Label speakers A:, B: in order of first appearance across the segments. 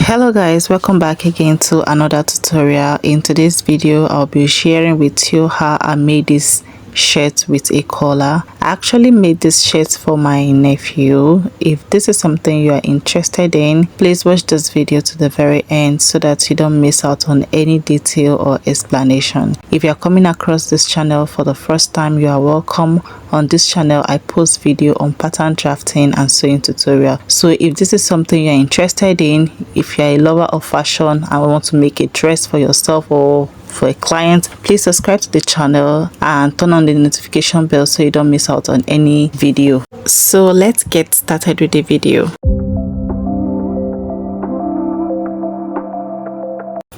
A: Hello guys, welcome back again to another tutorial. In today's video I'll be sharing with you how I made this shirt with a collar. I actually made this shirt for my nephew. If this is something you are interested in, please watch this video to the very end so that you don't miss out on any detail or explanation. If you are coming across this channel for the first time, you are welcome. On this channel I post video on pattern drafting and sewing tutorial. So if this is something you're interested in, if you're a lover of fashion and want to make a dress for yourself or for a client, please subscribe to the channel and turn on the notification bell so you don't miss out on any video. So let's get started with the video.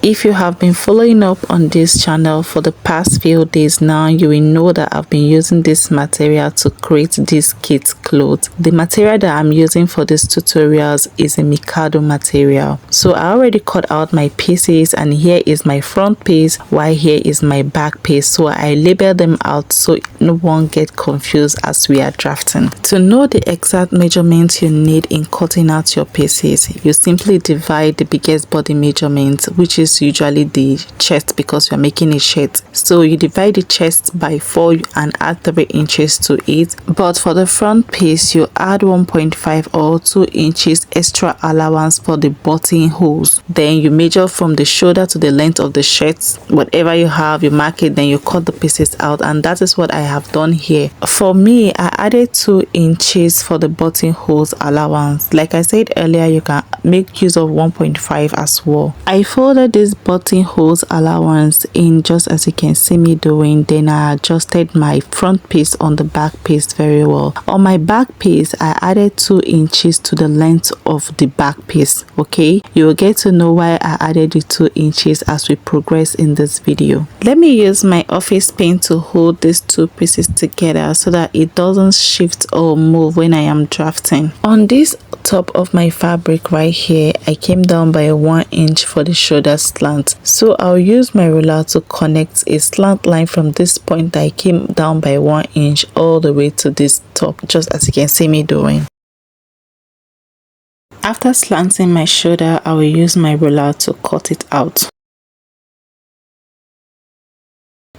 A: If you have been following up on this channel for the past few days now, you will know that I've been using this material to create this kit clothes. The material that I'm using for these tutorials is a Mikado material. So I already cut out my pieces, and here is my front piece while here is my back piece. So I label them out so no one get confused as we are drafting. To know the exact measurements you need in cutting out your pieces, you simply divide the biggest body measurement, which is usually the chest because we are making a shirt. So you divide the chest by 4 and add 3 inches to it. But for the front piece, you add 1.5 or 2 inches extra allowance for the buttonholes. Then you measure from the shoulder to the length of the shirt. Whatever you have, you mark it, then you cut the pieces out, and that is what I have done here. For me, I added 2 inches for the buttonholes allowance. Like I said earlier, you can make use of 1.5 as well. I folded this buttonholes allowance in just as you can see me doing. Then I adjusted my front piece on the back piece very well. On my back piece, I added 2 inches to the length of the back piece. Okay, you will get to know why I added the 2 inches as we progress in this video. Let me use my office pen to hold these 2 pieces together so that it doesn't shift or move when I am drafting. On this top of my fabric right here, I came down by 1 inch for the shoulder slant. So I'll use my ruler to connect a slant line from this point that I came down by 1 inch all the way to this top, just as you can see me doing. After slanting my shoulder, I will use my ruler to cut it out.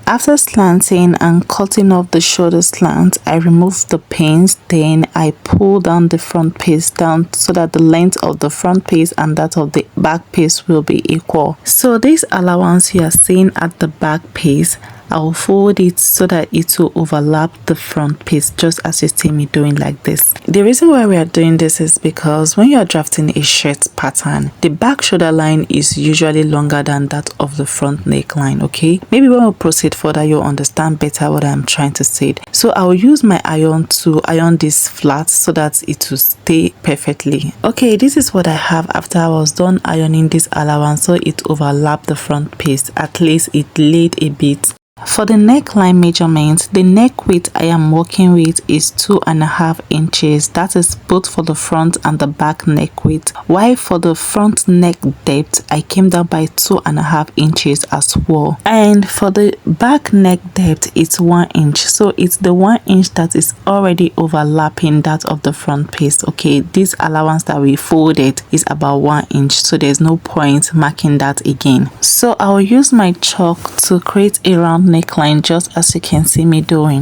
A: After slanting and cutting off the shoulder slant, I remove the pins. Then I pull down the front piece down so that the length of the front piece and that of the back piece will be equal. So this allowance you are seeing at the back piece, I will fold it so that it will overlap the front piece, just as you see me doing like this. The reason why we are doing this is because when you are drafting a shirt pattern, the back shoulder line is usually longer than that of the front neckline. Okay, maybe when we proceed further, you'll understand better what I'm trying to say. So I will use my iron to iron this flat so that it will stay perfectly. Okay, this is what I have after I was done ironing this allowance so it overlapped the front piece. At least it laid a bit. For the neckline measurement, the neck width I am working with is 2.5 inches. That is both for the front and the back neck width. While for the front neck depth, I came down by 2.5 inches as well. And for the back neck depth, it's 1 inch. So it's the 1 inch that is already overlapping that of the front piece. Okay, this allowance that we folded is about 1 inch. So there's no point marking that again. So I'll use my chalk to create a round neckline, just as you can see me doing.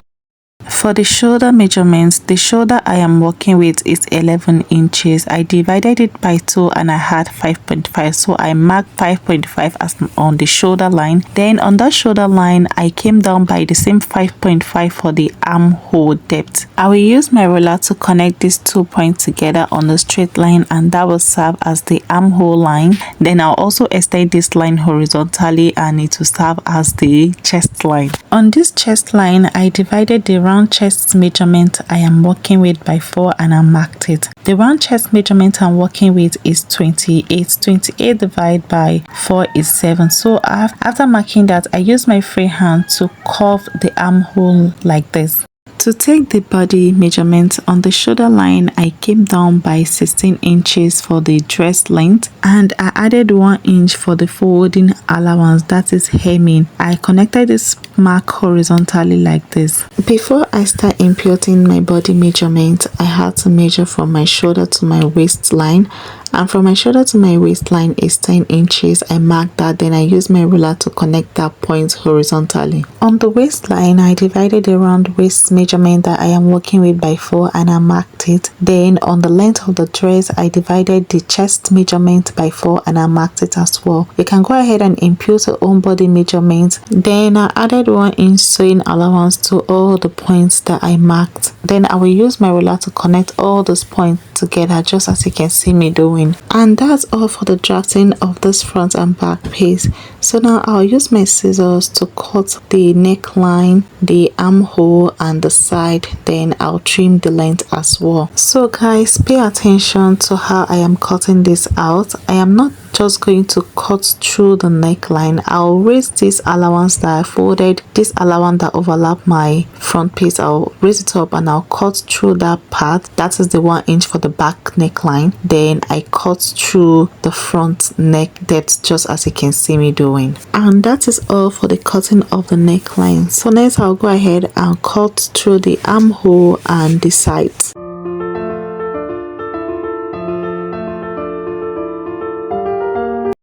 A: For the shoulder measurements, the shoulder I am working with is 11 inches. I divided it by 2 and I had 5.5. So I marked 5.5 as on the shoulder line. Then on that shoulder line, I came down by the same 5.5 for the armhole depth. I will use my ruler to connect these 2 points together on a straight line, and that will serve as the armhole line. Then I'll also extend this line horizontally and it will serve as the chest line. On this chest line, I divided the round chest measurement I am working with by 4 and I marked it. The round chest measurement I'm working with is 28. 28 divided by 4 is 7. So after marking that, I use my free hand to curve the armhole like this. To take the body measurement on the shoulder line, I came down by 16 inches for the dress length and I added 1 inch for the folding allowance, that is hemming. I connected this mark horizontally like this. Before I start imputing my body measurement, I had to measure from my shoulder to my waistline And from my shoulder to my waistline is 10 inches. I mark that, then I use my ruler to connect that point horizontally. On the waistline, I divided the round waist measurement that I am working with by 4 and I marked it. Then on the length of the dress, I divided the chest measurement by 4 and I marked it as well. You can go ahead and impute your own body measurement. Then I added 1 inch sewing allowance to all the points that I marked. Then I will use my ruler to connect all those points together, just as you can see me doing. And that's all for the drafting of this front and back piece. So now I'll use my scissors to cut the neckline, the armhole and the side. Then I'll trim the length as well. So guys, pay attention to how I am cutting this out. I am not just going to cut through the neckline. I'll raise this allowance that I folded, this allowance that overlap my front piece. I'll raise it up and I'll cut through that part. That is the 1 inch for the back neckline. Then I cut through the front neck depth, just as you can see me doing. And that is all for the cutting of the neckline. So next I'll go ahead and cut through the armhole and the sides.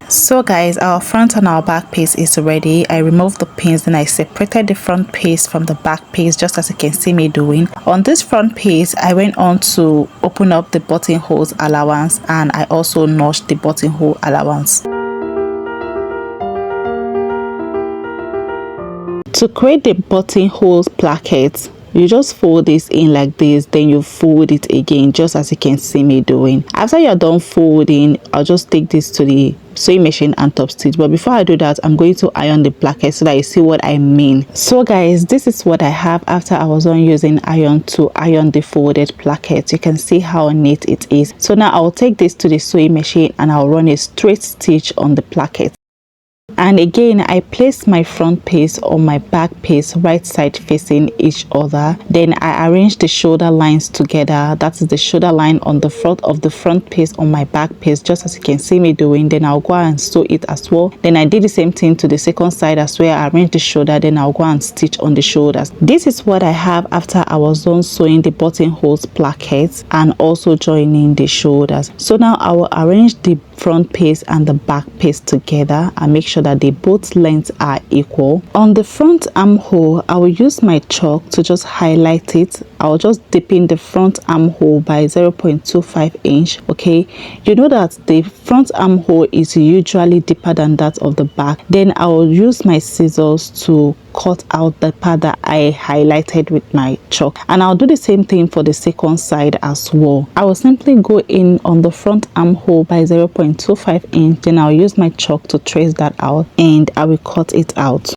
A: So guys, our front and our back piece is ready. I removed the pins and I separated the front piece from the back piece, just as you can see me doing. On this front piece, I went on to open up the buttonholes allowance and I also notched the buttonhole allowance. To create the buttonholes placket, you just fold this in like this, then you fold it again, just as you can see me doing. After you're done folding, I'll just take this to the sewing machine and top stitch. But before I do that, I'm going to iron the placket so that you see what I mean. So guys, this is what I have after I was done using iron to iron the folded placket. You can see how neat it is. So now I'll take this to the sewing machine and I'll run a straight stitch on the placket. And again, I place my front piece on my back piece, right side facing each other. Then I arrange the shoulder lines together. That is the shoulder line on the front of the front piece on my back piece, just as you can see me doing. Then I'll go and sew it as well. Then I did the same thing to the second side as well. I arrange the shoulder, then I'll go and stitch on the shoulders. This is what I have after I was done sewing the buttonholes plackets and also joining the shoulders. So now I will arrange the front piece and the back piece together and make sure that they both lengths are equal. On the front armhole, I will use my chalk to just highlight it. I'll just dip in the front armhole by 0.25 inch. Okay, you know that the front armhole is usually deeper than that of the back. Then I will use my scissors to cut out the part that I highlighted with my chalk, and I'll do the same thing for the second side as well. I will simply go in on the front armhole by 0.25 inch, then I'll use my chalk to trace that out and I will cut it out.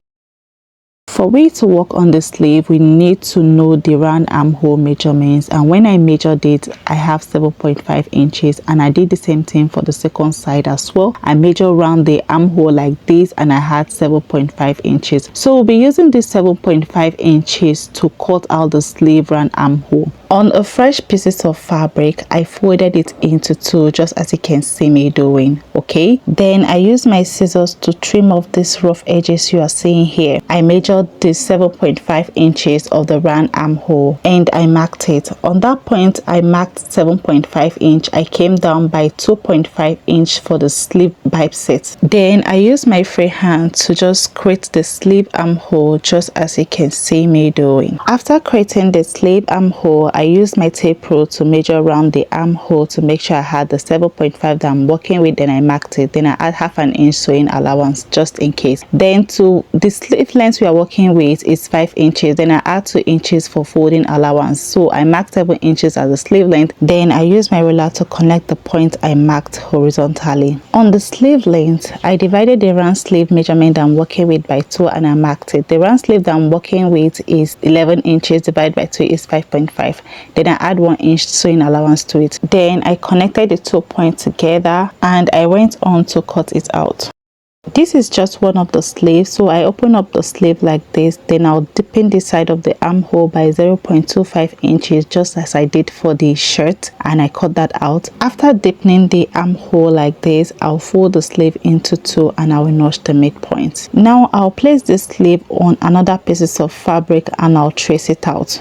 A: For we to work on the sleeve, we need to know the round armhole measurements, and when I measured it, I have 7.5 inches, and I did the same thing for the second side as well. I measured around the armhole like this and I had 7.5 inches. So we'll be using this 7.5 inches to cut out the sleeve round armhole. On a fresh pieces of fabric, I folded it into two, just as you can see me doing. Okay, then I used my scissors to trim off these rough edges you are seeing here. I measured the 7.5 inches of the round armhole and I marked it. On that point, I marked 7.5 inch. I came down by 2.5 inch for the sleeve bipset. Then I used my free hand to just create the sleeve armhole, just as you can see me doing. After creating the sleeve armhole, I used my tape rule to measure around the armhole to make sure I had the 7.5 that I'm working with. Then I marked it. Then I add half an inch sewing allowance just in case. Then to the sleeve length we are working with is 5 inches. Then I add 2 inches for folding allowance. So I marked 7 inches as the sleeve length. Then I use my ruler to connect the point I marked horizontally. On the sleeve length, I divided the round sleeve measurement that I'm working with by 2 and I marked it. The round sleeve that I'm working with is 11 inches divided by 2 is 5.5. Then I add 1 inch sewing allowance to it. Then I connected the 2 points together and I went on to cut it out. This is just one of the sleeves, so I open up the sleeve like this. Then I'll dip in the side of the armhole by 0.25 inches, just as I did for the shirt, and I cut that out. After dipping the armhole like this, I'll fold the sleeve into two and I will notch the midpoint. Now I'll place this sleeve on another pieces of fabric and I'll trace it out.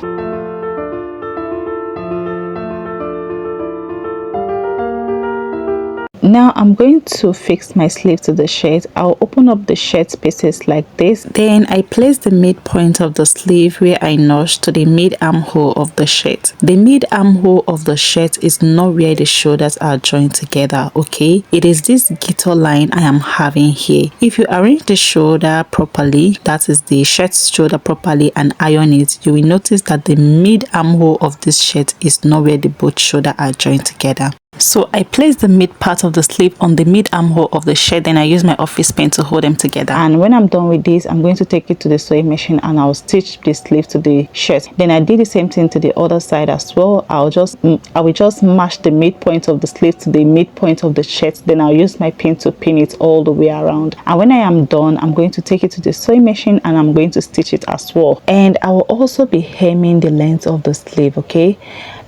A: Now I'm going to fix my sleeve to the shirt. I'll open up the shirt pieces like this. Then I place the midpoint of the sleeve where I notched to the mid armhole of the shirt. The mid armhole of the shirt is not where the shoulders are joined together, okay? It is this guitar line I am having here. If you arrange the shoulder properly, that is the shirt's shoulder properly, and iron it, you will notice that the mid armhole of this shirt is not where the both shoulder are joined together. So I place the mid part of the sleeve on the mid armhole of the shirt, then I use my office pen to hold them together. And when I'm done with this, I'm going to take it to the sewing machine and I'll stitch the sleeve to the shirt. Then I did the same thing to the other side as well. I will just match the midpoint of the sleeve to the midpoint of the shirt. Then I'll use my pin to pin it all the way around. And when I am done, I'm going to take it to the sewing machine and I'm going to stitch it as well. And I will also be hemming the length of the sleeve, okay?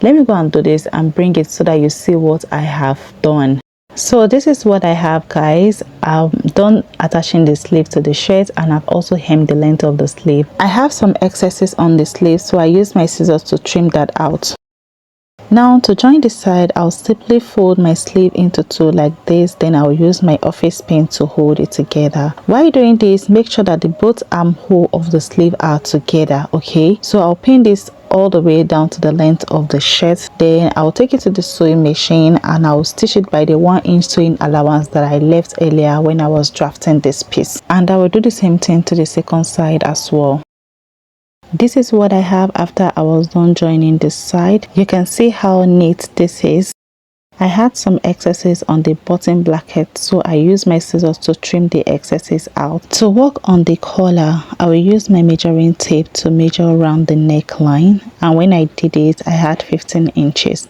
A: Let me go and do this and bring it so that you see what I have done. So this is what I have, guys. I've done attaching the sleeve to the shirt and I've also hemmed the length of the sleeve. I have some excesses on the sleeve, so I use my scissors to trim that out. Now to join the side, I'll simply fold my sleeve into two like this, then I'll use my office pin to hold it together. While doing this, make sure that the both armhole of the sleeve are together, okay? So I'll pin this all the way down to the length of the shirt. Then I'll take it to the sewing machine and I'll stitch it by the 1-inch sewing allowance that I left earlier when I was drafting this piece. And I will do the same thing to the second side as well. This is what I have after I was done joining this side. You can see how neat this is. I had some excesses on the bottom bracket, so I used my scissors to trim the excesses out. To work on the collar, I will use my measuring tape to measure around the neckline, and when I did it, I had 15 inches.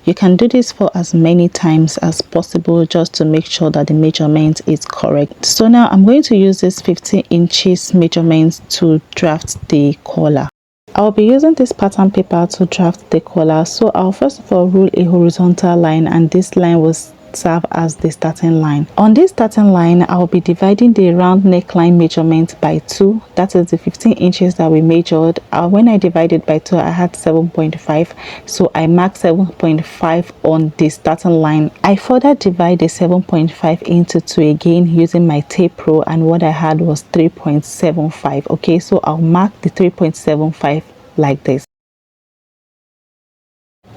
A: You can do this for as many times as possible just to make sure that the measurement is correct. So now I'm going to use this 15 inches measurement to draft the collar. I'll be using this pattern paper to draft the collar, so I'll first of all rule a horizontal line, and this line will serve as the starting line. On this starting line, I'll be dividing the round neckline measurement by 2. That is the 15 inches that we measured. When I divided by 2, I had 7.5, so I marked 7.5 on the starting line. I further divide the 7.5 into 2 again using my tape rule, and what I had was 3.75. okay, so I'll mark the 3.75 like this.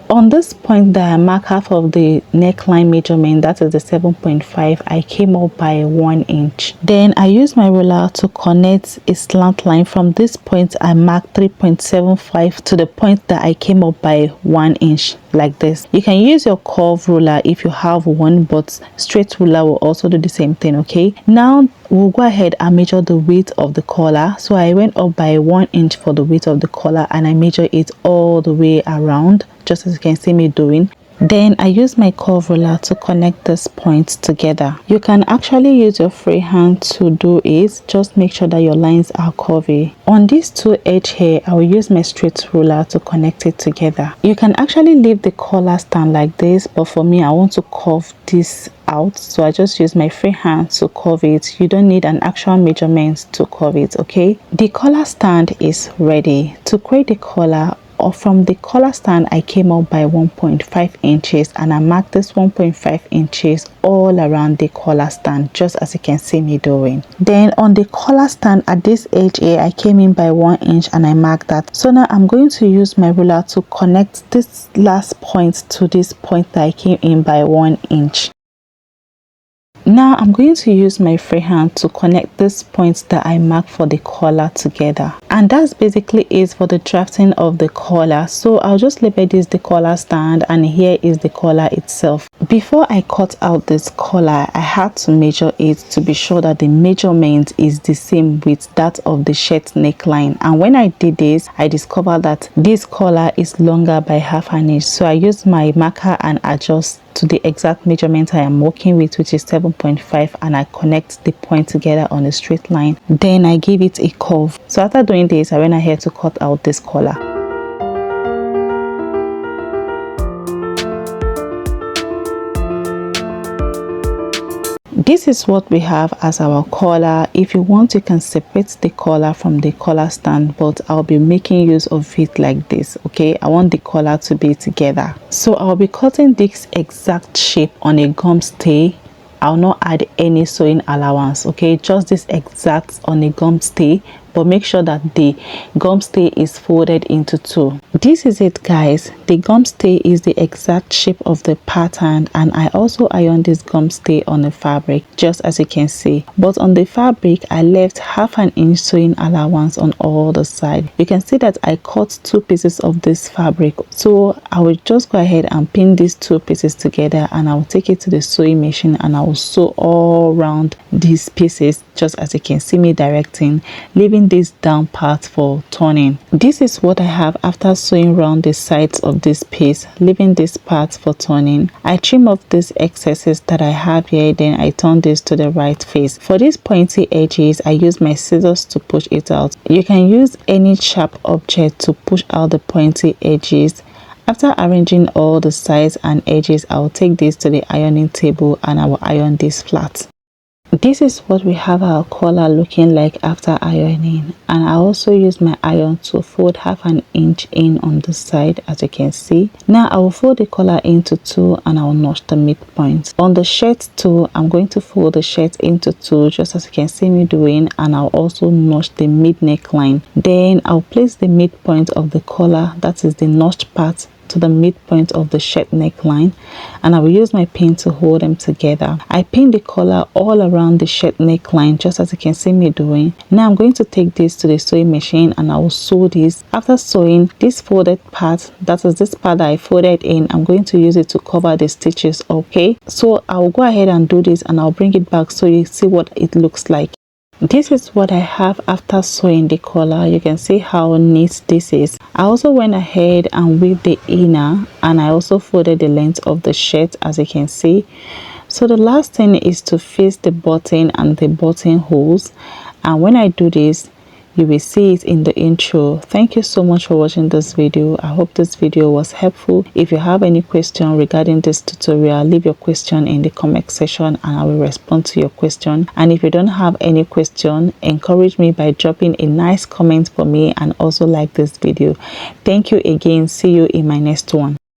A: On this point that I mark half of the neckline measurement, that is the 7.5, I came up by 1 inch. Then I use my ruler to connect a slant line. From this point, I mark 3.75 to the point that I came up by 1 inch like this. You can use your curve ruler if you have one, but straight ruler will also do the same thing, okay? Now we'll go ahead and measure the width of the collar. So I went up by 1 inch for the width of the collar and I measure it all the way around, just as you can see me doing. Then I use my curve ruler to connect these points together. You can actually use your free hand to do it. Just make sure that your lines are curvy. On these two edge here, I will use my straight ruler to connect it together. You can actually leave the collar stand like this, but for me, I want to curve this out, so I just use my free hand to curve it. You don't need an actual measurement to curve it, okay? The collar stand is ready. To create the collar, or from the collar stand, I came up by 1.5 inches and I marked this 1.5 inches all around the collar stand, just as you can see me doing. Then on the collar stand at this edge here, I came in by 1 inch and I marked that. So now I'm going to use my ruler to connect this last point to this point that I came in by 1 inch. Now I'm going to use my free hand to connect these points that I marked for the collar together. And that's basically it for the drafting of the collar. So I'll just label this the collar stand, and here is the collar itself. Before I cut out this collar, I had to measure it to be sure that the measurement is the same with that of the shirt neckline. And when I did this, I discovered that this collar is longer by half an inch. So I used my marker and adjust to the exact measurement I am working with, which is 7.5, and I connect the point together on a straight line. Then I give it a curve. So after doing this, I went ahead to cut out this collar. This is what we have as our collar. If you want, you can separate the collar from the collar stand, but I'll be making use of it like this. Okay, I want the collar to be together, so I'll be cutting this exact shape on a gum stay. I'll not add any sewing allowance. Okay, just this exact on a gum stay, but make sure that the gum stay is folded into two. This is it, guys. The gum stay is the exact shape of the pattern, and I also ironed this gum stay on the fabric, just as you can see. But on the fabric, I left 1/2 inch sewing allowance on all the side. You can see that I cut 2 pieces of this fabric, so I will just go ahead and pin these 2 pieces together, and I will take it to the sewing machine and I will sew all around these pieces, just as you can see me directing, leaving this down part for turning. This is what I have after sewing around the sides of this piece, leaving this part for turning. I trim off these excesses that I have here, then I turn this to the right face. For these pointy edges, I use my scissors to push it out. You can use any sharp object to push out the pointy edges. After arranging all the sides and edges, I will take this to the ironing table and I will iron this flat. This is what we have our collar looking like after ironing, and I also use my iron to fold 1/2 inch in on the side, as you can see. Now I will fold the collar into 2 and I will notch the midpoint. On the shirt too, I'm going to fold the shirt into 2, just as you can see me doing, and I'll also notch the mid neckline. Then I'll place the midpoint of the collar, that is the notched part, to the midpoint of the shirt neckline, and I will use my pin to hold them together. I pin the collar all around the shirt neckline, just as you can see me doing. Now I'm going to take this to the sewing machine and I will sew this. After sewing this folded part, that is this part that I folded in, I'm going to use it to cover the stitches. Okay, so I will go ahead and do this and I'll bring it back so you see what it looks like. This is what I have after sewing the collar. You can see how neat this is. I also went ahead and weaved the inner, and I also folded the length of the shirt, as you can see. So the last thing is to fix the button and the buttonholes, and when I do this, you will see it in the intro. Thank you so much for watching this video. I hope this video was helpful. If you have any question regarding this tutorial, leave your question in the comment section and I will respond to your question. And if you don't have any question, encourage me by dropping a nice comment for me and also like this video. Thank you again. See you in my next one.